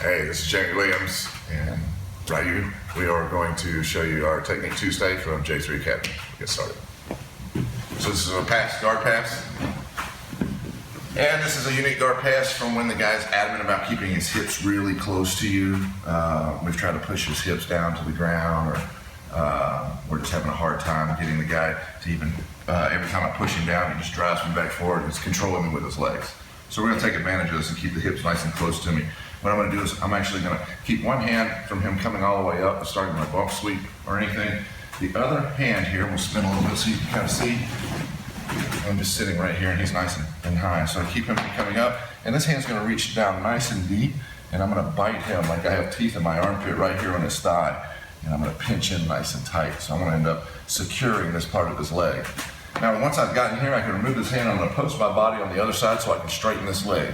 Hey, this is Jamie Williams, and Ryu. We are going to show you our Technique Tuesday from J3 Academy. We'll get started. So this is a guard pass. And this is a unique guard pass from when the guy's adamant about keeping his hips really close to you. We've tried to push his hips down to the ground, or we're just having a hard time getting the guy to even, every time I push him down, he just drives me back forward. It's controlling me with his legs. So we're gonna take advantage of this and keep the hips nice and close to me. What I'm gonna do is I'm actually gonna keep one hand from him coming all the way up and starting my bump sweep or anything. The other hand here, we'll spin a little bit so you can kind of see. I'm just sitting right here and he's nice and high. So I keep him coming up, and this hand's gonna reach down nice and deep, and I'm gonna bite him like I have teeth in my armpit right here on his thigh. And I'm gonna pinch in nice and tight. So I'm gonna end up securing this part of his leg. Now, once I've gotten here, I can remove this hand. I'm gonna post my body on the other side so I can straighten this leg.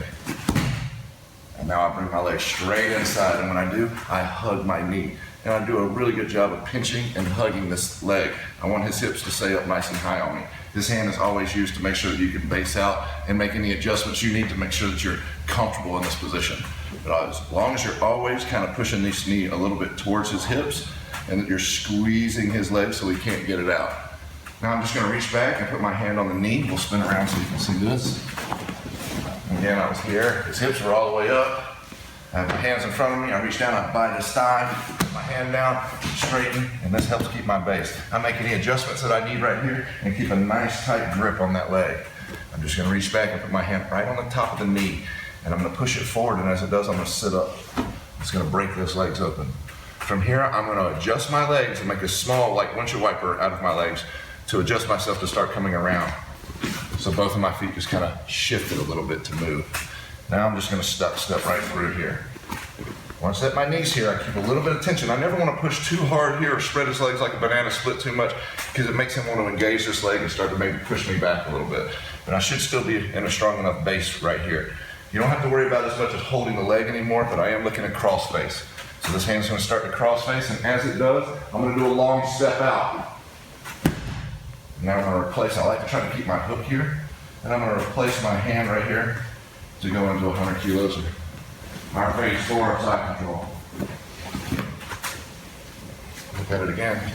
And now I bring my leg straight inside, and when I do, I hug my knee. And I do a really good job of pinching and hugging this leg. I want his hips to stay up nice and high on me. This hand is always used to make sure that you can base out and make any adjustments you need to make sure that you're comfortable in this position. But as long as you're always kind of pushing this knee a little bit towards his hips, and that you're squeezing his leg so he can't get it out. Now I'm just gonna reach back and put my hand on the knee. We'll spin around so you can see this. Again, I was here, his hips were all the way up. I have my hands in front of me, I reach down, I bite his thigh, put my hand down, straighten, and this helps keep my base. I make any adjustments that I need right here and keep a nice tight grip on that leg. I'm just gonna reach back and put my hand right on the top of the knee, and I'm gonna push it forward, and as it does, I'm gonna sit up. It's gonna break those legs open. From here, I'm gonna adjust my legs and make a small, like windshield wiper out of my legs to adjust myself to start coming around. So both of my feet just kind of shifted a little bit to move. Now I'm just gonna step right through here. Once at my knees here, I keep a little bit of tension. I never wanna push too hard here or spread his legs like a banana split too much, because it makes him want to engage this leg and start to maybe push me back a little bit. But I should still be in a strong enough base right here. You don't have to worry about as much as holding the leg anymore, but I am looking at cross face. So this hand's gonna start to cross face, and as it does, I'm gonna do a long step out. Now I'm gonna replace, I like to try to keep my hook here, and I'm gonna replace my hand right here to go into 100 kilos of our phase 4 side control. Look at it again.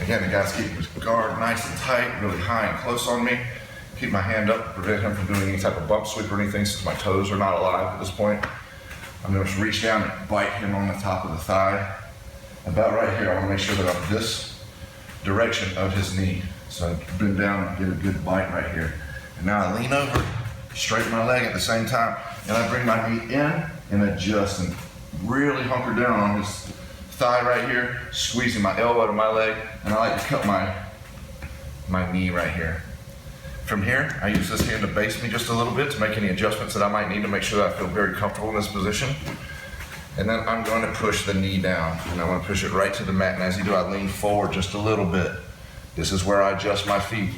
Again, the guy's keeping his guard nice and tight, really high and close on me. Keep my hand up to prevent him from doing any type of bump sweep or anything, since my toes are not alive at this point. I'm going to reach down and bite him on the top of the thigh. About right here, I want to make sure that I'm this direction of his knee. So I bend down and get a good bite right here. And now I lean over, straighten my leg at the same time, and I bring my knee in and adjust and really hunker down on his thigh right here, squeezing my elbow to my leg, and I like to cut my knee right here. From here, I use this hand to base me just a little bit to make any adjustments that I might need to make sure that I feel very comfortable in this position. And then I'm going to push the knee down, and I want to push it right to the mat. And as you do, I lean forward just a little bit. This is where I adjust my feet.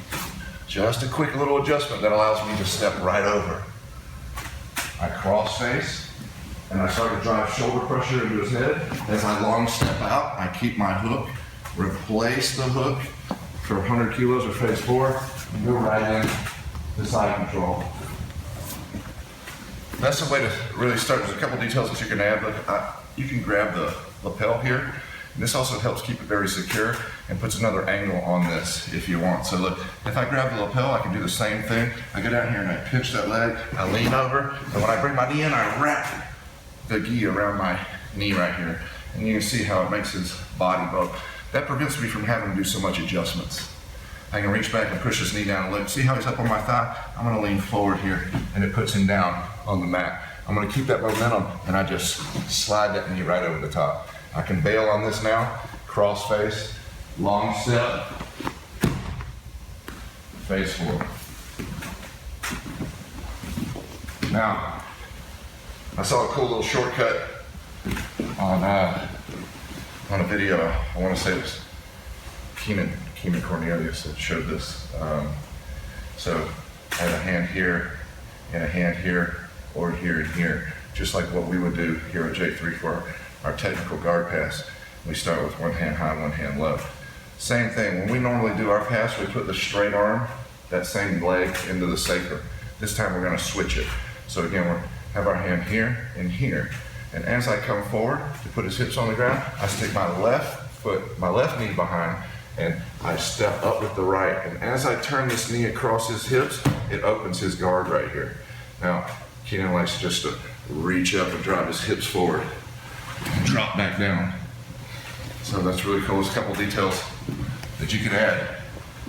Just a quick little adjustment that allows me to step right over. I cross face, and I start to drive shoulder pressure into his head. As I long step out, I keep my hook, replace the hook for 100 kilos or phase 4, and go right in to side control. That's the way to really start. There's a couple details that you can add. Look, you can grab the lapel here. And this also helps keep it very secure and puts another angle on this if you want. So look, if I grab the lapel, I can do the same thing. I go down here and I pinch that leg, I lean over, and when I bring my knee in, I wrap the gi around my knee right here. And you can see how it makes his body bump. That prevents me from having to do so much adjustments. I can reach back and push his knee down and look. See how he's up on my thigh? I'm gonna lean forward here, and it puts him down on the mat. I'm gonna keep that momentum, and I just slide that knee right over the top. I can bail on this now, cross face, long step, face 4. Now, I saw a cool little shortcut on a video. I want to say it was Keenan Cornelius that showed this. So I had a hand here and a hand here, or here and here, just like what we would do here at J3 for our technical guard pass. We start with one hand high, one hand low. Same thing, when we normally do our pass, we put the straight arm, that same leg, into the sacrum. This time we're gonna switch it. So again, we'll have our hand here and here. And as I come forward to put his hips on the ground, I stick my left knee behind, and I step up with the right. And as I turn this knee across his hips, it opens his guard right here. Now, Keenan likes just to reach up and drive his hips forward, drop back down. So that's really cool. There's a couple details that you can add,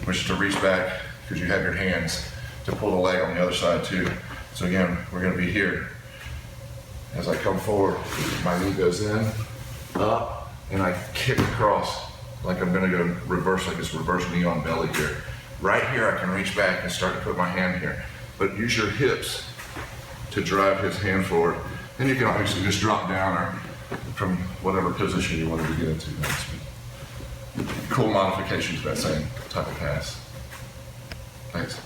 which is to reach back, because you have your hands to pull the leg on the other side too. So again, we're going to be here. As I come forward, my knee goes in, up, and I kick across like I'm going to go reverse, like this reverse knee on belly here. Right here, I can reach back and start to put my hand here. But use your hips to drive his hand forward. And you can obviously just drop down or from whatever position you wanted to get into. Cool modification to that same type of pass. Thanks.